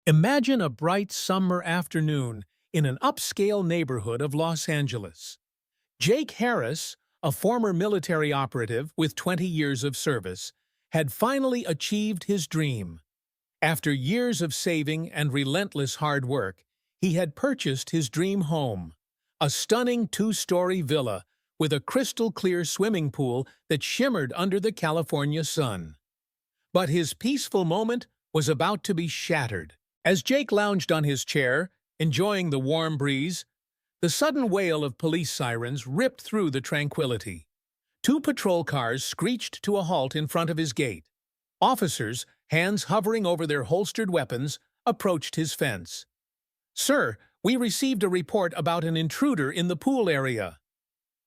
Imagine a bright summer afternoon in an upscale neighborhood of Los Angeles. Jake Harris, a former military operative with 20 years of service, had finally achieved his dream. After years of saving and relentless hard work, he had purchased his dream home, a stunning two-story villa with a crystal-clear swimming pool that shimmered under the California sun. But his peaceful moment was about to be shattered. As Jake lounged on his chair, enjoying the warm breeze, the sudden wail of police sirens ripped through the tranquility. Two patrol cars screeched to a halt in front of his gate. Officers, hands hovering over their holstered weapons, approached his fence. "Sir, we received a report about an intruder in the pool area."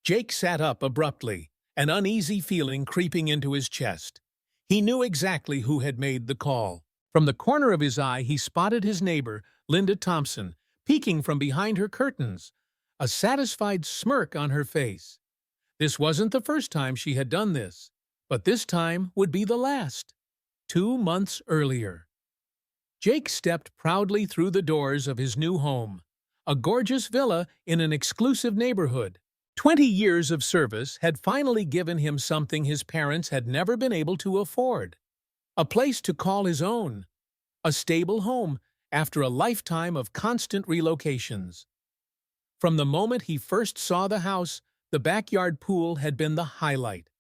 Jake sat up abruptly, an uneasy feeling creeping into his chest. He knew exactly who had made the call. From the corner of his eye, he spotted his neighbor, Linda Thompson, peeking from behind her curtains, a satisfied smirk on her face. This wasn't the first time she had done this, but this time would be the last. 2 months earlier. Jake stepped proudly through the doors of his new home, a gorgeous villa in an exclusive neighborhood. 20 years of service had finally given him something his parents had never been able to afford. A place to call his own. A stable home after a lifetime of constant relocations. From the moment he first saw the house, the backyard pool had been the highlight.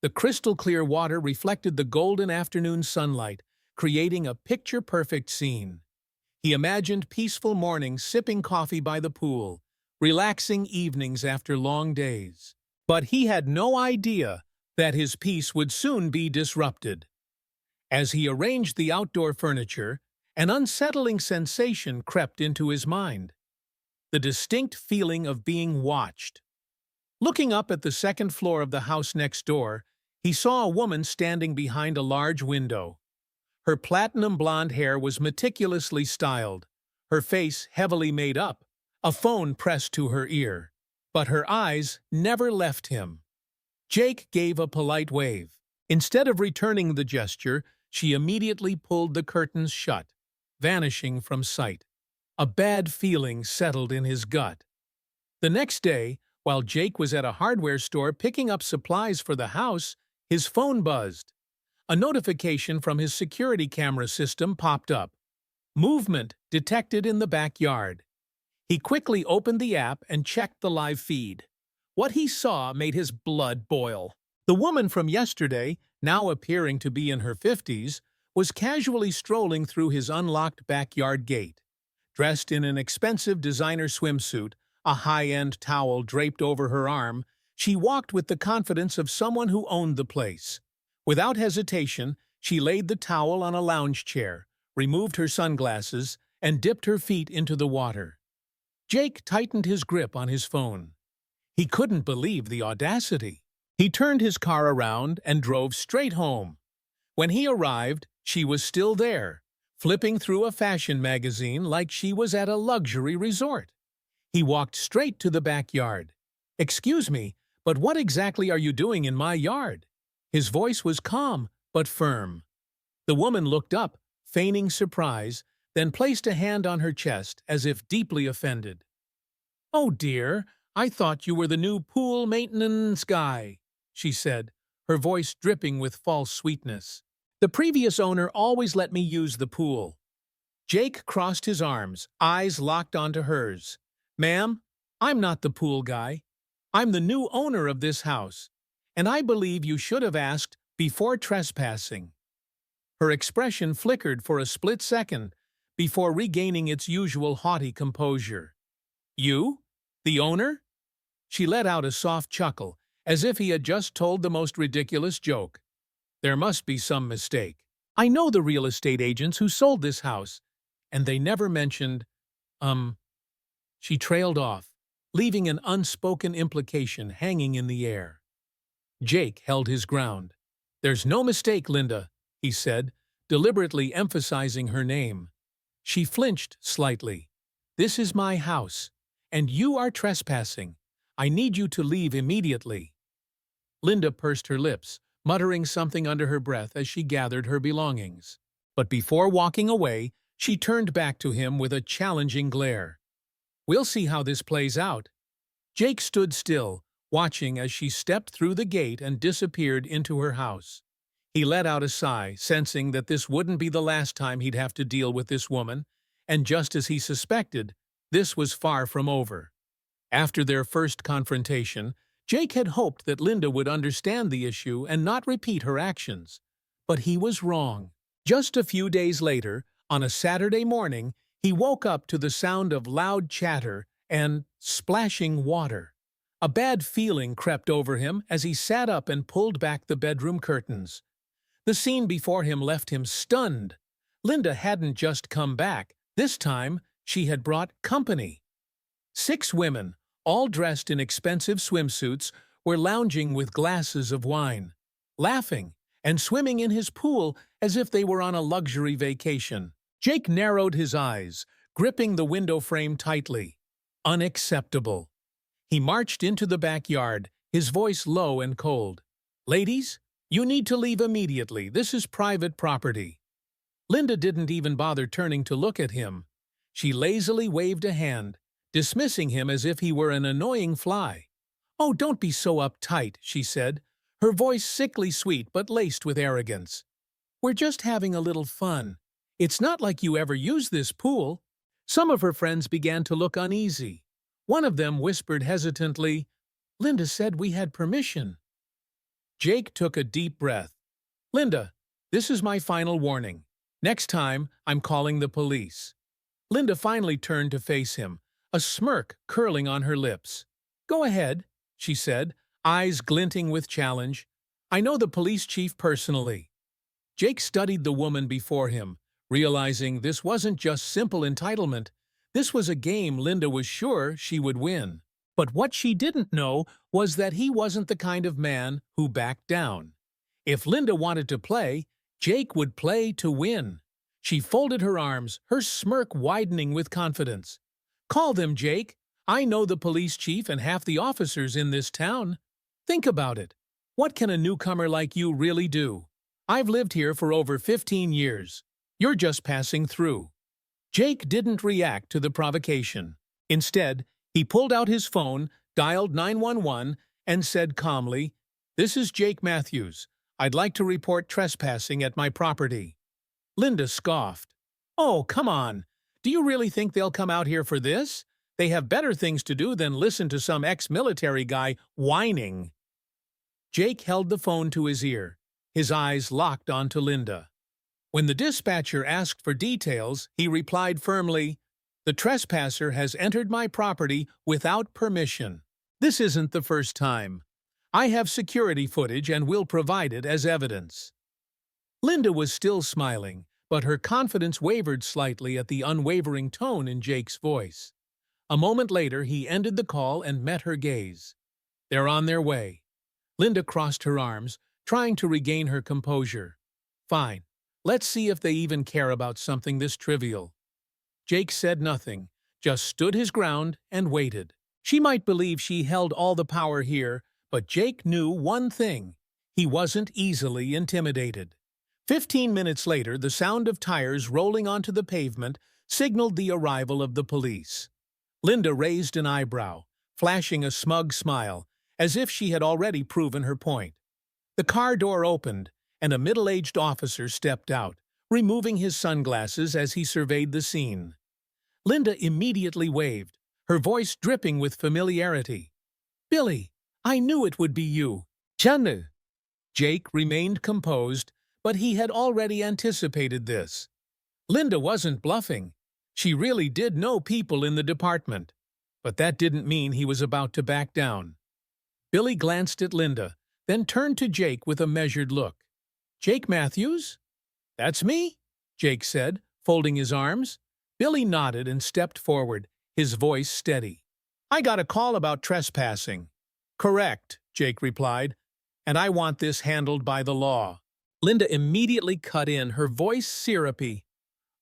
The crystal-clear water reflected the golden afternoon sunlight, creating a picture-perfect scene. He imagined peaceful mornings sipping coffee by the pool, relaxing evenings after long days. But he had no idea that his peace would soon be disrupted. As he arranged the outdoor furniture, an unsettling sensation crept into his mind. The distinct feeling of being watched. Looking up at the second floor of the house next door, he saw a woman standing behind a large window. Her platinum blonde hair was meticulously styled, her face heavily made up, a phone pressed to her ear. But her eyes never left him. Jake gave a polite wave. Instead of returning the gesture, she immediately pulled the curtains shut, vanishing from sight. A bad feeling settled in his gut. The next day, while Jake was at a hardware store picking up supplies for the house, his phone buzzed. A notification from his security camera system popped up. Movement detected in the backyard. He quickly opened the app and checked the live feed. What he saw made his blood boil. The woman from yesterday, now appearing to be in her 50s, was casually strolling through his unlocked backyard gate. Dressed in an expensive designer swimsuit, a high-end towel draped over her arm, she walked with the confidence of someone who owned the place. Without hesitation, she laid the towel on a lounge chair, removed her sunglasses, and dipped her feet into the water. Jake tightened his grip on his phone. He couldn't believe the audacity. He turned his car around and drove straight home. When he arrived, she was still there, flipping through a fashion magazine like she was at a luxury resort. He walked straight to the backyard. "Excuse me, but what exactly are you doing in my yard?" His voice was calm but firm. The woman looked up, feigning surprise, then placed a hand on her chest as if deeply offended. "Oh dear, I thought you were the new pool maintenance guy," she said, her voice dripping with false sweetness. "The previous owner always let me use the pool." Jake crossed his arms, eyes locked onto hers. "Ma'am, I'm not the pool guy. I'm the new owner of this house, and I believe you should have asked before trespassing." Her expression flickered for a split second before regaining its usual haughty composure. "You? The owner?" She let out a soft chuckle, as if he had just told the most ridiculous joke. "There must be some mistake. I know the real estate agents who sold this house, and they never mentioned, She trailed off, leaving an unspoken implication hanging in the air. Jake held his ground. "There's no mistake, Linda," he said, deliberately emphasizing her name. She flinched slightly. "This is my house, and you are trespassing. I need you to leave immediately." Linda pursed her lips, muttering something under her breath as she gathered her belongings. But before walking away, She turned back to him with a challenging glare. "We'll see how this plays out." Jake stood still, watching as she stepped through the gate and disappeared into her house. He let out a sigh, sensing that this wouldn't be the last time he'd have to deal with this woman, and just as he suspected, this was far from over. After their first confrontation, Jake had hoped that Linda would understand the issue and not repeat her actions. But he was wrong. Just a few days later, on a Saturday morning, he woke up to the sound of loud chatter and splashing water. A bad feeling crept over him as he sat up and pulled back the bedroom curtains. The scene before him left him stunned. Linda hadn't just come back. This time, she had brought company. 6 women, all dressed in expensive swimsuits, were lounging with glasses of wine, laughing and swimming in his pool as if they were on a luxury vacation. Jake narrowed his eyes, gripping the window frame tightly. Unacceptable. He marched into the backyard, his voice low and cold. "Ladies, you need to leave immediately. This is private property." Linda didn't even bother turning to look at him. She lazily waved a hand, dismissing him as if he were an annoying fly. "Oh, don't be so uptight," she said, her voice sickly sweet but laced with arrogance. "We're just having a little fun. It's not like you ever use this pool." Some of her friends began to look uneasy. One of them whispered hesitantly, "Linda said we had permission." Jake took a deep breath. "Linda, this is my final warning. Next time, I'm calling the police." Linda finally turned to face him, a smirk curling on her lips. "Go ahead," she said, eyes glinting with challenge. "I know the police chief personally." Jake studied the woman before him, realizing this wasn't just simple entitlement. This was a game Linda was sure she would win. But what she didn't know was that he wasn't the kind of man who backed down. If Linda wanted to play, Jake would play to win. She folded her arms, her smirk widening with confidence. "Call them, Jake. I know the police chief and half the officers in this town. Think about it. What can a newcomer like you really do? I've lived here for over 15 years. You're just passing through." Jake didn't react to the provocation. Instead, he pulled out his phone, dialed 911, and said calmly, "This is Jake Matthews. I'd like to report trespassing at my property." Linda scoffed. "Oh, come on. Do you really think they'll come out here for this? They have better things to do than listen to some ex-military guy whining." Jake held the phone to his ear, his eyes locked onto Linda. When the dispatcher asked for details, he replied firmly, "The trespasser has entered my property without permission. This isn't the first time. I have security footage and will provide it as evidence." Linda was still smiling, but her confidence wavered slightly at the unwavering tone in Jake's voice. A moment later, he ended the call and met her gaze. "They're on their way." Linda crossed her arms, trying to regain her composure. "Fine. Let's see if they even care about something this trivial." Jake said nothing, just stood his ground and waited. She might believe she held all the power here, but Jake knew one thing. He wasn't easily intimidated. 15 minutes later, the sound of tires rolling onto the pavement signaled the arrival of the police. Linda raised an eyebrow, flashing a smug smile, as if she had already proven her point. The car door opened, and a middle-aged officer stepped out, removing his sunglasses as he surveyed the scene. Linda immediately waved, her voice dripping with familiarity. "Billy, I knew it would be you." "Chanu." Jake remained composed, but he had already anticipated this. Linda wasn't bluffing. She really did know people in the department. But that didn't mean he was about to back down. Billy glanced at Linda, then turned to Jake with a measured look. "Jake Matthews?" "That's me," Jake said, folding his arms. Billy nodded and stepped forward, his voice steady. "I got a call about trespassing." "Correct," Jake replied, "and I want this handled by the law." Linda immediately cut in, her voice syrupy.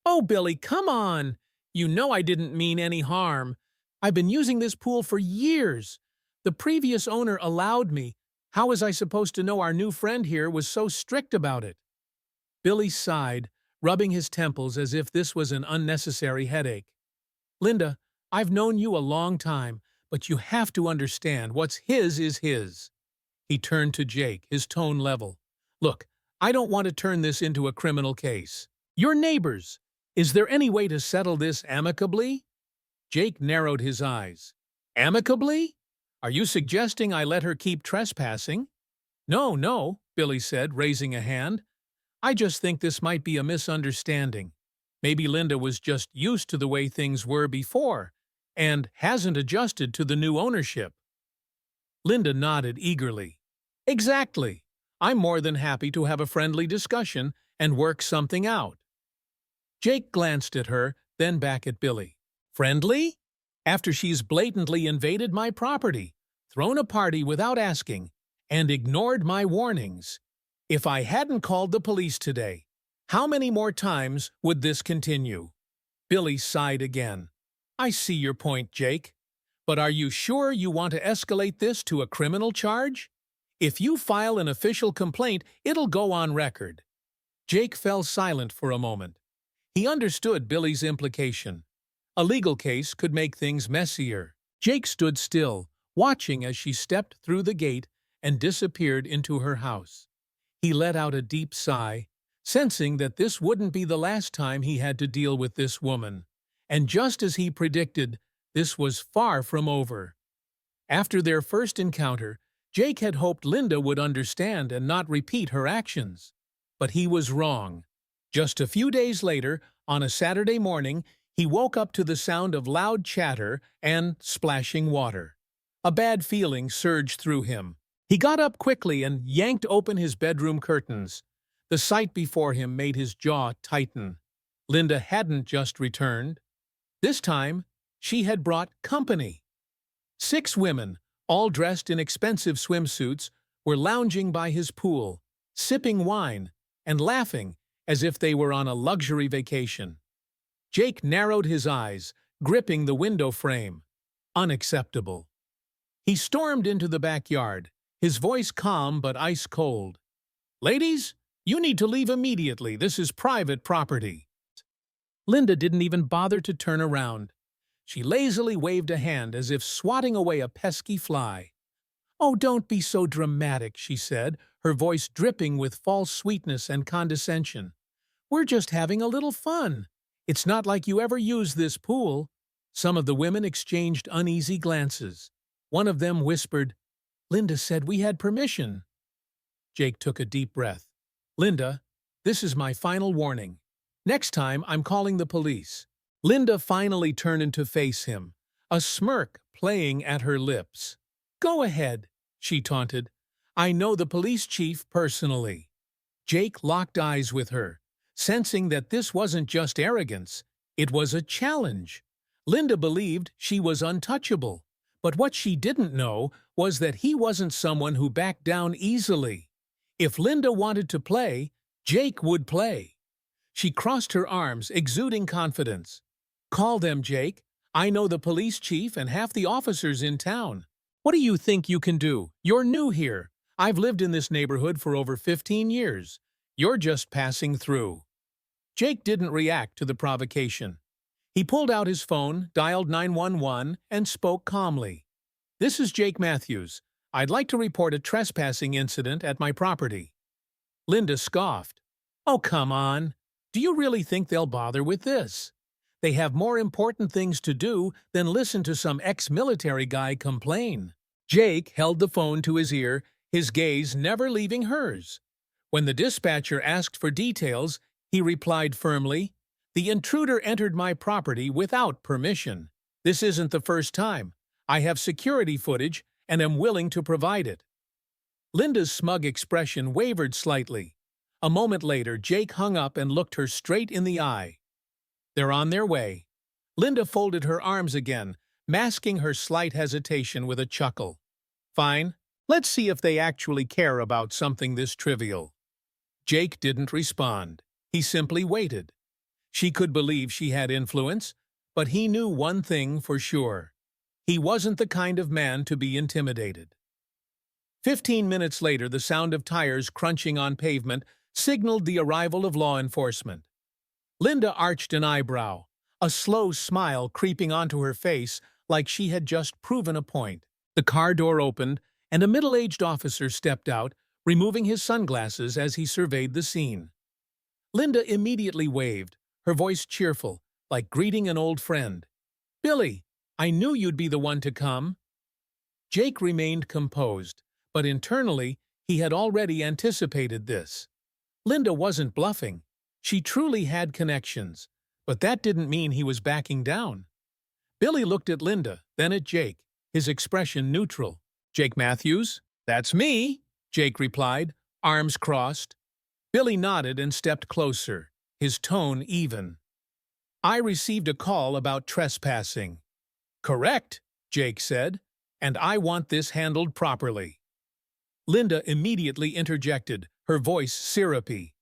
"Oh, Billy, come on! You know I didn't mean any harm. I've been using this pool for years. The previous owner allowed me. How was I supposed to know our new friend here was so strict about it?" Billy sighed, rubbing his temples as if this was an unnecessary headache. "Linda, I've known you a long time, but you have to understand what's his is his." He turned to Jake, his tone level. "Look, I don't want to turn this into a criminal case. You're neighbors. Is there any way to settle this amicably?" Jake narrowed his eyes. "Amicably? Are you suggesting I let her keep trespassing?" "No, no," Billy said, raising a hand. "I just think this might be a misunderstanding. Maybe Linda was just used to the way things were before and hasn't adjusted to the new ownership." Linda nodded eagerly. "Exactly. I'm more than happy to have a friendly discussion and work something out." Jake glanced at her, then back at Billy. "Friendly? After she's blatantly invaded my property, thrown a party without asking, and ignored my warnings. If I hadn't called the police today, how many more times would this continue?" Billy sighed again. "I see your point, Jake. But are you sure you want to escalate this to a criminal charge? If you file an official complaint, it'll go on record." Jake fell silent for a moment. He understood Billy's implication. A legal case could make things messier. Jake stood still, watching as she stepped through the gate and disappeared into her house. He let out a deep sigh, sensing that this wouldn't be the last time he had to deal with this woman. And just as he predicted, this was far from over. After their first encounter, Jake had hoped Linda would understand and not repeat her actions. But he was wrong. Just a few days later, on a Saturday morning, he woke up to the sound of loud chatter and splashing water. A bad feeling surged through him. He got up quickly and yanked open his bedroom curtains. The sight before him made his jaw tighten. Linda hadn't just returned. This time, she had brought company. 6 women, all dressed in expensive swimsuits, were lounging by his pool, sipping wine, and laughing as if they were on a luxury vacation. Jake narrowed his eyes, gripping the window frame. Unacceptable. He stormed into the backyard, his voice calm but ice-cold. "Ladies, you need to leave immediately. This is private property." Linda didn't even bother to turn around. She lazily waved a hand as if swatting away a pesky fly. "Oh, don't be so dramatic," she said, her voice dripping with false sweetness and condescension. "We're just having a little fun. It's not like you ever use this pool." Some of the women exchanged uneasy glances. One of them whispered, "Linda said we had permission." Jake took a deep breath. "Linda, this is my final warning. Next time, I'm calling the police." Linda finally turned to face him, a smirk playing at her lips. "Go ahead," she taunted. "I know the police chief personally." Jake locked eyes with her, sensing that this wasn't just arrogance, it was a challenge. Linda believed she was untouchable, but what she didn't know was that he wasn't someone who backed down easily. If Linda wanted to play, Jake would play. She crossed her arms, exuding confidence. "Call them, Jake. I know the police chief and half the officers in town. What do you think you can do? You're new here. I've lived in this neighborhood for over 15 years. You're just passing through." Jake didn't react to the provocation. He pulled out his phone, dialed 911, and spoke calmly. "This is Jake Matthews. I'd like to report a trespassing incident at my property." Linda scoffed. "Oh, come on. Do you really think they'll bother with this? They have more important things to do than listen to some ex-military guy complain." Jake held the phone to his ear, his gaze never leaving hers. When the dispatcher asked for details, he replied firmly, "The intruder entered my property without permission. This isn't the first time. I have security footage and am willing to provide it." Linda's smug expression wavered slightly. A moment later, Jake hung up and looked her straight in the eye. "They're on their way." Linda folded her arms again, masking her slight hesitation with a chuckle. "Fine. Let's see if they actually care about something this trivial." Jake didn't respond. He simply waited. She could believe she had influence, but he knew one thing for sure. He wasn't the kind of man to be intimidated. 15 minutes later, the sound of tires crunching on pavement signaled the arrival of law enforcement. Linda arched an eyebrow, a slow smile creeping onto her face like she had just proven a point. The car door opened, and a middle-aged officer stepped out, removing his sunglasses as he surveyed the scene. Linda immediately waved, her voice cheerful, like greeting an old friend. "Billy, I knew you'd be the one to come." Jake remained composed, but internally he had already anticipated this. Linda wasn't bluffing. She truly had connections, but that didn't mean he was backing down. Billy looked at Linda, then at Jake, his expression neutral. "Jake Matthews?" "That's me," Jake replied, arms crossed. Billy nodded and stepped closer, his tone even. "I received a call about trespassing." "Correct," Jake said, "and I want this handled properly." Linda immediately interjected, her voice syrupy.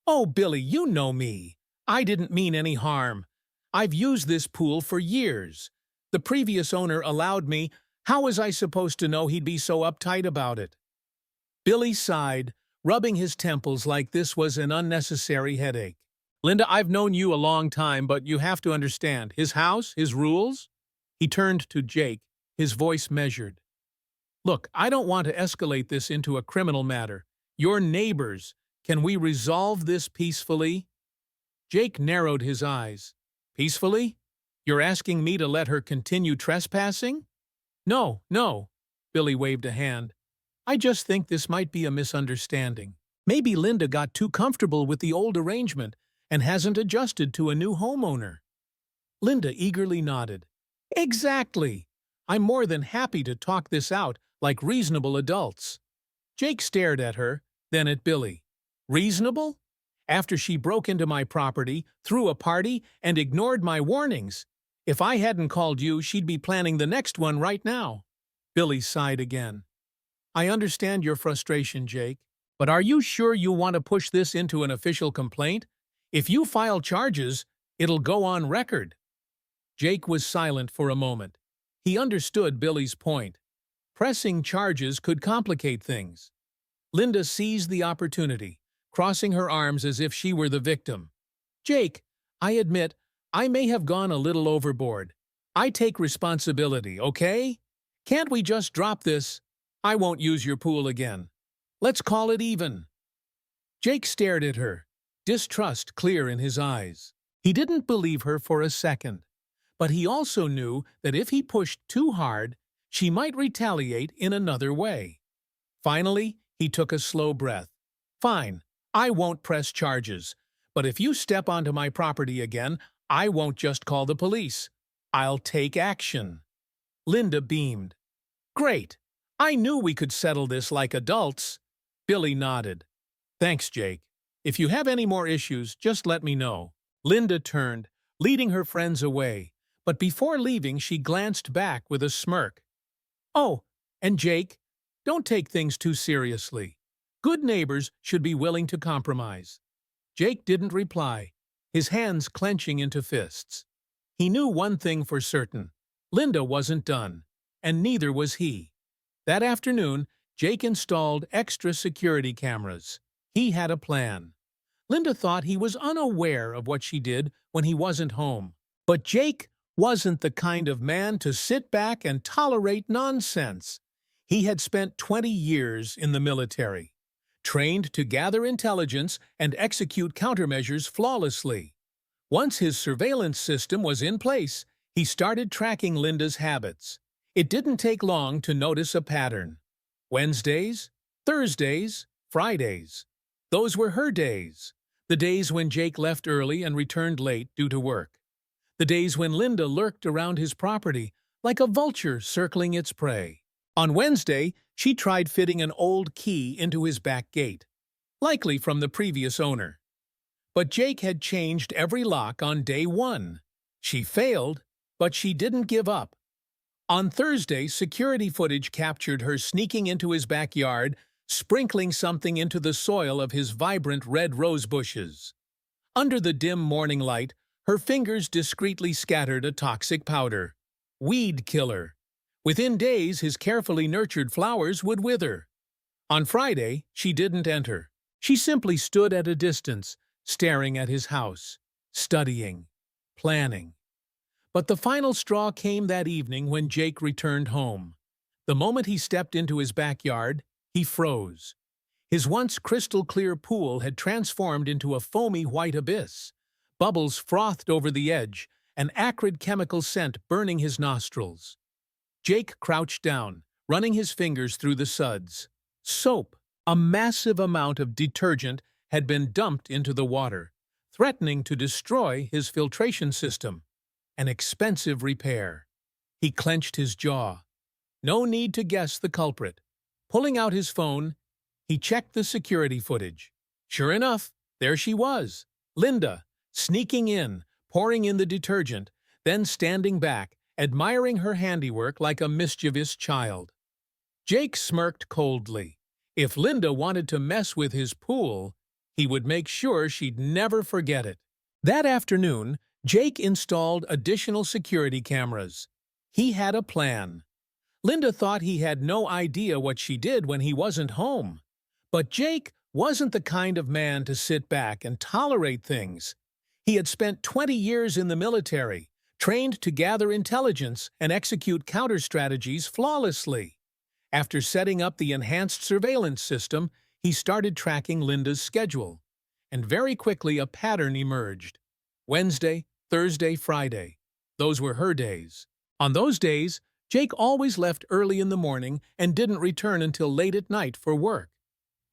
"Oh, Billy, you know me. I didn't mean any harm. I've used this pool for years. The previous owner allowed me. How was I supposed to know he'd be so uptight about it?" Billy sighed, rubbing his temples like this was an unnecessary headache. "Linda, I've known you a long time, but you have to understand. His house, his rules?" He turned to Jake, his voice measured. "Look, I don't want to escalate this into a criminal matter. You're neighbors. Can we resolve this peacefully?" Jake narrowed his eyes. "Peacefully? You're asking me to let her continue trespassing?" "No, no," Billy waved a hand. "I just think this might be a misunderstanding. Maybe Linda got too comfortable with the old arrangement and hasn't adjusted to a new homeowner." Linda eagerly nodded. "Exactly. I'm more than happy to talk this out like reasonable adults." Jake stared at her, then at Billy. "Reasonable? After she broke into my property, threw a party, and ignored my warnings. If I hadn't called you, she'd be planning the next one right now." Billy sighed again. "I understand your frustration, Jake, but are you sure you want to push this into an official complaint? If you file charges, it'll go on record." Jake was silent for a moment. He understood Billy's point. Pressing charges could complicate things. Linda seized the opportunity, crossing her arms as if she were the victim. "Jake, I admit, I may have gone a little overboard. I take responsibility, okay? Can't we just drop this? I won't use your pool again. Let's call it even." Jake stared at her, distrust clear in his eyes. He didn't believe her for a second, but he also knew that if he pushed too hard, she might retaliate in another way. Finally, he took a slow breath. "Fine, I won't press charges, but if you step onto my property again, I won't just call the police. I'll take action." Linda beamed. "Great. I knew we could settle this like adults." Billy nodded. "Thanks, Jake. If you have any more issues, just let me know." Linda turned, leading her friends away, but before leaving she glanced back with a smirk. "Oh, and Jake, don't take things too seriously. Good neighbors should be willing to compromise." Jake didn't reply, his hands clenching into fists. He knew one thing for certain. Linda wasn't done, and neither was he. That afternoon, Jake installed extra security cameras. He had a plan. Linda thought he was unaware of what she did when he wasn't home. But Jake wasn't the kind of man to sit back and tolerate nonsense. He had spent 20 years in the military, trained to gather intelligence and execute countermeasures flawlessly. Once his surveillance system was in place, he started tracking Linda's habits. It didn't take long to notice a pattern. Wednesdays, Thursdays, Fridays. Those were her days. The days when Jake left early and returned late due to work. The days when Linda lurked around his property like a vulture circling its prey. On Wednesday, she tried fitting an old key into his back gate, likely from the previous owner. But Jake had changed every lock on day one. She failed, but she didn't give up. On Thursday, security footage captured her sneaking into his backyard, sprinkling something into the soil of his vibrant red rose bushes. Under the dim morning light, her fingers discreetly scattered a toxic powder. Weed killer. Within days, his carefully nurtured flowers would wither. On Friday, she didn't enter. She simply stood at a distance, staring at his house. studying, planning. But the final straw came that evening when Jake returned home. The moment he stepped into his backyard, he froze. His once crystal-clear pool had transformed into a foamy white abyss. Bubbles frothed over the edge, an acrid chemical scent burning his nostrils. Jake crouched down, running his fingers through the suds. Soap, a massive amount of detergent, had been dumped into the water, threatening to destroy his filtration system. An expensive repair. He clenched his jaw. No need to guess the culprit. Pulling out his phone, he checked the security footage. Sure enough, there she was, Linda, sneaking in, pouring in the detergent, then standing back, admiring her handiwork like a mischievous child. Jake smirked coldly. If Linda wanted to mess with his pool, he would make sure she'd never forget it. That afternoon, Jake installed additional security cameras. He had a plan. Linda thought he had no idea what she did when he wasn't home. But Jake wasn't the kind of man to sit back and tolerate things. He had spent 20 years in the military, trained to gather intelligence and execute counter-strategies flawlessly. After setting up the enhanced surveillance system, he started tracking Linda's schedule. And very quickly a pattern emerged. Wednesday, Thursday, Friday. Those were her days. On those days, Jake always left early in the morning and didn't return until late at night for work.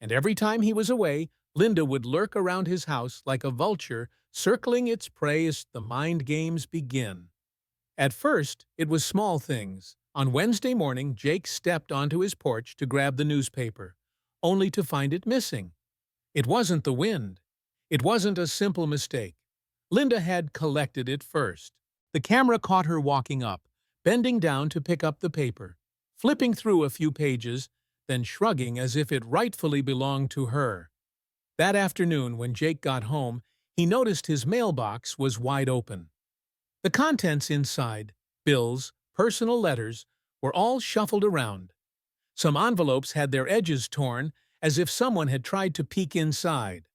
And every time he was away, Linda would lurk around his house like a vulture, circling its prey as the mind games begin. At first, it was small things. On Wednesday morning, Jake stepped onto his porch to grab the newspaper, only to find it missing. It wasn't the wind. It wasn't a simple mistake. Linda had collected it first. The camera caught her walking up, bending down to pick up the paper, flipping through a few pages, then shrugging as if it rightfully belonged to her. That afternoon, when Jake got home, he noticed his mailbox was wide open. The contents inside, bills, personal letters, were all shuffled around. Some envelopes had their edges torn, as if someone had tried to peek inside.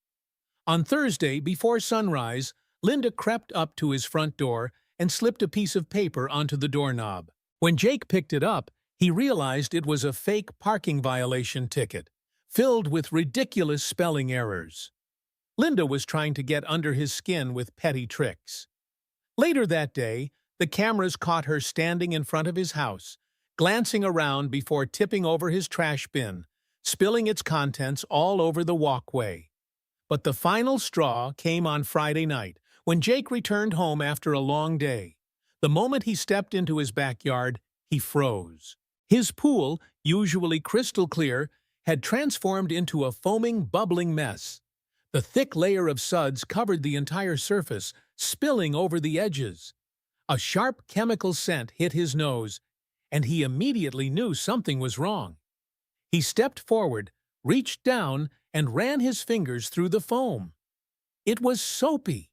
On Thursday, before sunrise, Linda crept up to his front door and slipped a piece of paper onto the doorknob. When Jake picked it up, he realized it was a fake parking violation ticket, filled with ridiculous spelling errors. Linda was trying to get under his skin with petty tricks. Later that day, the cameras caught her standing in front of his house, glancing around before tipping over his trash bin, spilling its contents all over the walkway. But the final straw came on Friday night, when Jake returned home after a long day. The moment he stepped into his backyard, he froze. His pool, usually crystal clear, had transformed into a foaming, bubbling mess. The thick layer of suds covered the entire surface, spilling over the edges. A sharp chemical scent hit his nose, and he immediately knew something was wrong. He stepped forward, reached down, and ran his fingers through the foam. It was soapy.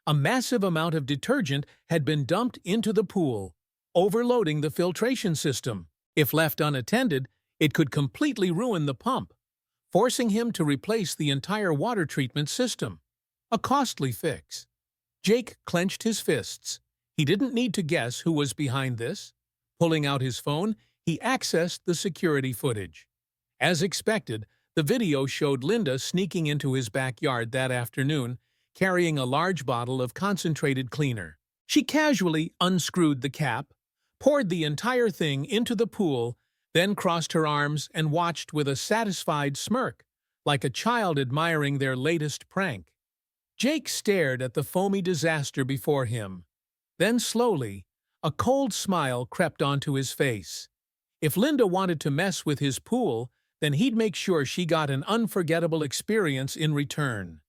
A massive amount of detergent had been dumped into the pool, overloading the filtration system. If left unattended, it could completely ruin the pump, forcing him to replace the entire water treatment system. A costly fix. Jake clenched his fists. He didn't need to guess who was behind this. Pulling out his phone, he accessed the security footage. As expected, the video showed Linda sneaking into his backyard that afternoon, carrying a large bottle of concentrated cleaner. She casually unscrewed the cap, poured the entire thing into the pool, then crossed her arms and watched with a satisfied smirk, like a child admiring their latest prank. Jake stared at the foamy disaster before him. Then slowly, a cold smile crept onto his face. If Linda wanted to mess with his pool, then he'd make sure she got an unforgettable experience in return.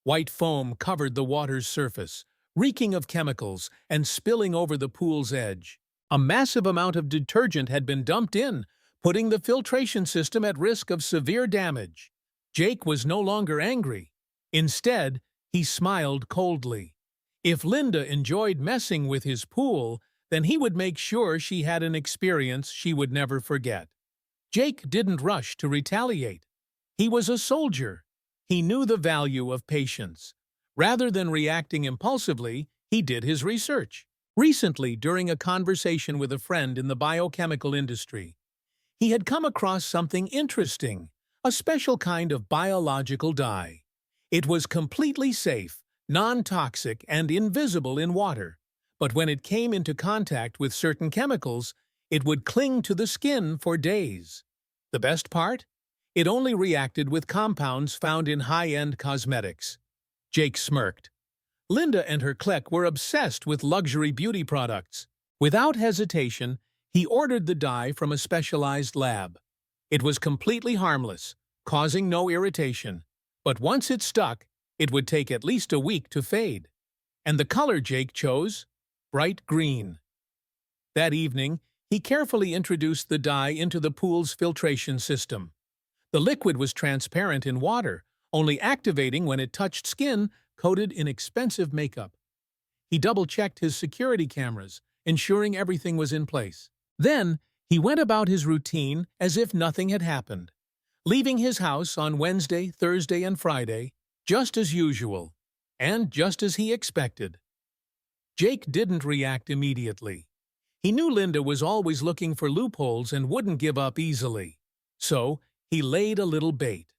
White foam covered the water's surface, reeking of chemicals and spilling over the pool's edge. A massive amount of detergent had been dumped in, putting the filtration system at risk of severe damage. Jake was no longer angry. Instead, he smiled coldly. If Linda enjoyed messing with his pool, then he would make sure she had an experience she would never forget. Jake didn't rush to retaliate. He was a soldier. He knew the value of patience. Rather than reacting impulsively, he did his research. Recently, during a conversation with a friend in the biochemical industry, he had come across something interesting, a special kind of biological dye. It was completely safe, non-toxic, and invisible in water, but when it came into contact with certain chemicals, it would cling to the skin for days. The best part? It only reacted with compounds found in high-end cosmetics. Jake smirked. Linda and her clique were obsessed with luxury beauty products. Without hesitation, he ordered the dye from a specialized lab. It was completely harmless, causing no irritation. But once it stuck, it would take at least a week to fade. And the color Jake chose? Bright green. That evening, he carefully introduced the dye into the pool's filtration system. The liquid was transparent in water, only activating when it touched skin coated in expensive makeup. He double-checked his security cameras, ensuring everything was in place. Then, he went about his routine as if nothing had happened, leaving his house on Wednesday, Thursday, and Friday, just as usual, and just as he expected. Jake didn't react immediately. He knew Linda was always looking for loopholes and wouldn't give up easily. So, he laid a little bait.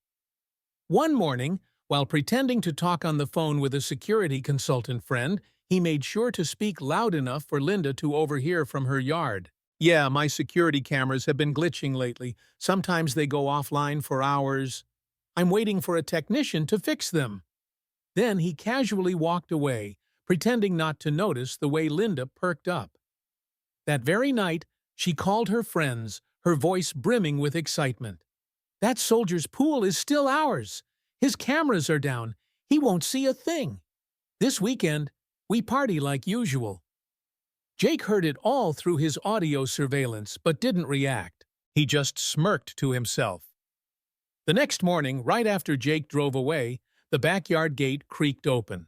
One morning, while pretending to talk on the phone with a security consultant friend, he made sure to speak loud enough for Linda to overhear from her yard. "Yeah, my security cameras have been glitching lately. Sometimes they go offline for hours. I'm waiting for a technician to fix them." Then he casually walked away, pretending not to notice the way Linda perked up. That very night, she called her friends, her voice brimming with excitement. "That soldier's pool is still ours. His cameras are down. He won't see a thing. This weekend, we party like usual." Jake heard it all through his audio surveillance, but didn't react. He just smirked to himself. The next morning, right after Jake drove away, the backyard gate creaked open.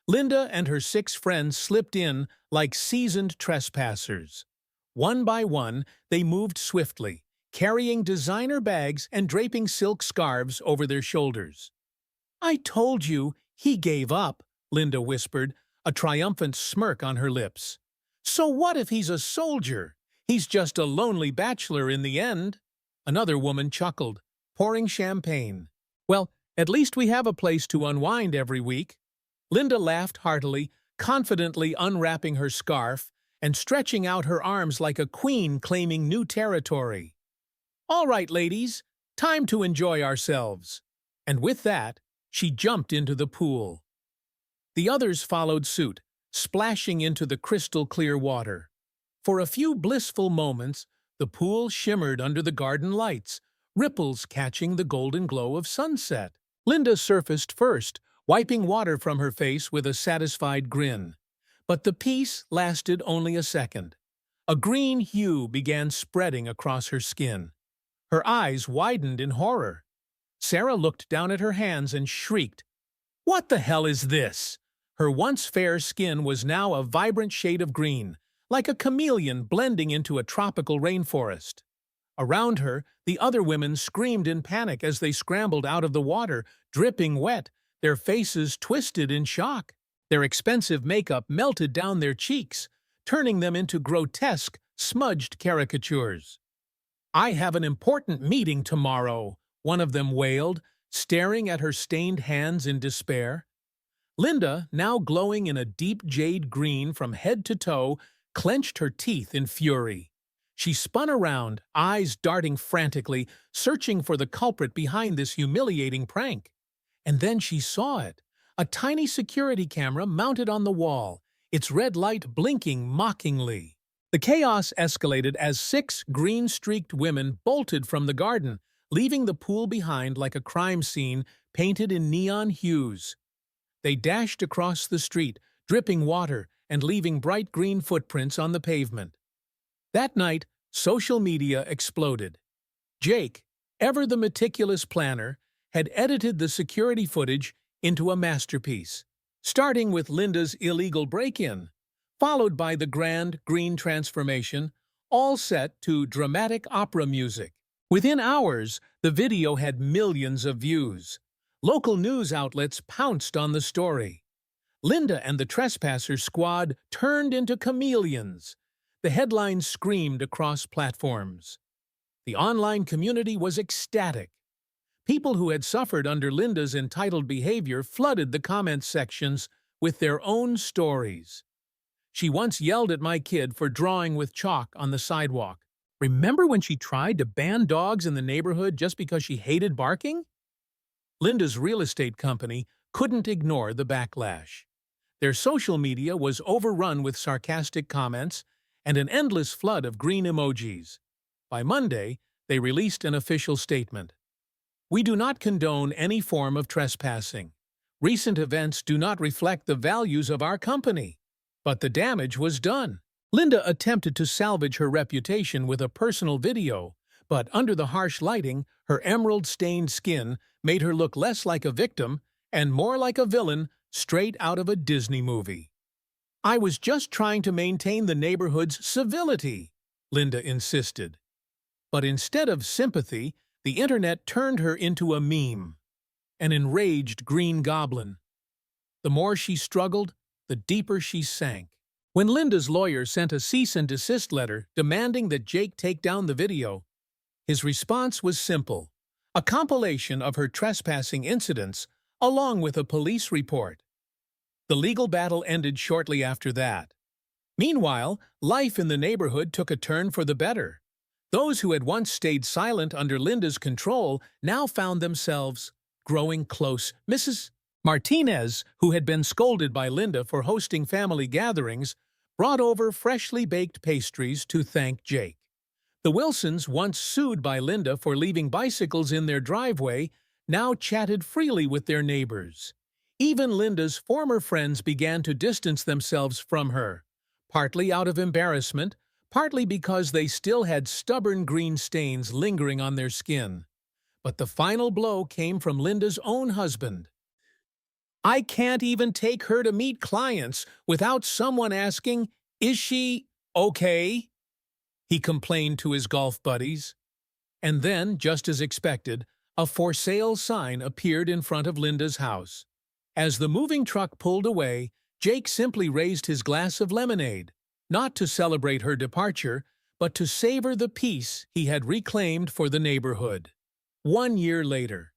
Linda and her 6 friends slipped in like seasoned trespassers. One by one, they moved swiftly, carrying designer bags and draping silk scarves over their shoulders. "I told you, he gave up," Linda whispered, a triumphant smirk on her lips. "So what if he's a soldier? He's just a lonely bachelor in the end." Another woman chuckled, pouring champagne. "Well, at least we have a place to unwind every week." Linda laughed heartily, confidently unwrapping her scarf and stretching out her arms like a queen claiming new territory. "All right, ladies, time to enjoy ourselves." And with that, she jumped into the pool. The others followed suit, splashing into the crystal-clear water. For a few blissful moments, the pool shimmered under the garden lights, ripples catching the golden glow of sunset. Linda surfaced first, wiping water from her face with a satisfied grin. But the peace lasted only a second. A green hue began spreading across her skin. Her eyes widened in horror. Sarah looked down at her hands and shrieked, "What the hell is this?" Her once fair skin was now a vibrant shade of green, like a chameleon blending into a tropical rainforest. Around her, the other women screamed in panic as they scrambled out of the water, dripping wet, their faces twisted in shock. Their expensive makeup melted down their cheeks, turning them into grotesque, smudged caricatures. "I have an important meeting tomorrow," one of them wailed, staring at her stained hands in despair. Linda, now glowing in a deep jade green from head to toe, clenched her teeth in fury. She spun around, eyes darting frantically, searching for the culprit behind this humiliating prank. And then she saw it. A tiny security camera mounted on the wall, its red light blinking mockingly. The chaos escalated as 6 green-streaked women bolted from the garden, leaving the pool behind like a crime scene painted in neon hues. They dashed across the street, dripping water and leaving bright green footprints on the pavement. That night, social media exploded. Jake, ever the meticulous planner, had edited the security footage into a masterpiece, starting with Linda's illegal break-in, followed by the grand green transformation, all set to dramatic opera music. Within hours, the video had millions of views. Local news outlets pounced on the story. Linda and the Trespasser squad turned into chameleons. The headlines screamed across platforms. The online community was ecstatic. People who had suffered under Linda's entitled behavior flooded the comment sections with their own stories. She once yelled at my kid for drawing with chalk on the sidewalk. Remember when she tried to ban dogs in the neighborhood just because she hated barking? Linda's real estate company couldn't ignore the backlash. Their social media was overrun with sarcastic comments and an endless flood of green emojis. By Monday, they released an official statement. We do not condone any form of trespassing. Recent events do not reflect the values of our company. But the damage was done. Linda attempted to salvage her reputation with a personal video, but under the harsh lighting, her emerald-stained skin made her look less like a victim and more like a villain straight out of a Disney movie. I was just trying to maintain the neighborhood's civility, Linda insisted. But instead of sympathy, the internet turned her into a meme, an enraged green goblin. The more she struggled, the deeper she sank. When Linda's lawyer sent a cease and desist letter demanding that Jake take down the video, his response was simple: a compilation of her trespassing incidents along with a police report. The legal battle ended shortly after that. Meanwhile, life in the neighborhood took a turn for the better. Those who had once stayed silent under Linda's control now found themselves growing close. Mrs. Martinez, who had been scolded by Linda for hosting family gatherings, brought over freshly baked pastries to thank Jake. The Wilsons, once sued by Linda for leaving bicycles in their driveway, now chatted freely with their neighbors. Even Linda's former friends began to distance themselves from her, partly out of embarrassment, partly because they still had stubborn green stains lingering on their skin. But the final blow came from Linda's own husband. I can't even take her to meet clients without someone asking, "Is she okay?" he complained to his golf buddies. And then, just as expected, a for sale sign appeared in front of Linda's house. As the moving truck pulled away, Jake simply raised his glass of lemonade, not to celebrate her departure, but to savor the peace he had reclaimed for the neighborhood. 1 year later,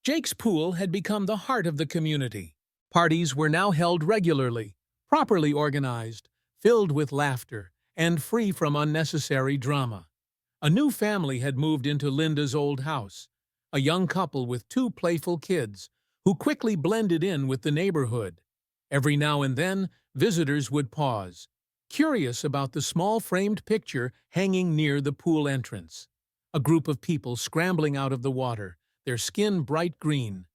Jake's pool had become the heart of the community. Parties were now held regularly, properly organized, filled with laughter, and free from unnecessary drama. A new family had moved into Linda's old house, a young couple with 2 playful kids, who quickly blended in with the neighborhood. Every now and then, visitors would pause, curious about the small framed picture hanging near the pool entrance. A group of people scrambling out of the water, their skin bright green.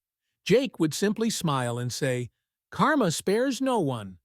Jake would simply smile and say, "Karma spares no one,"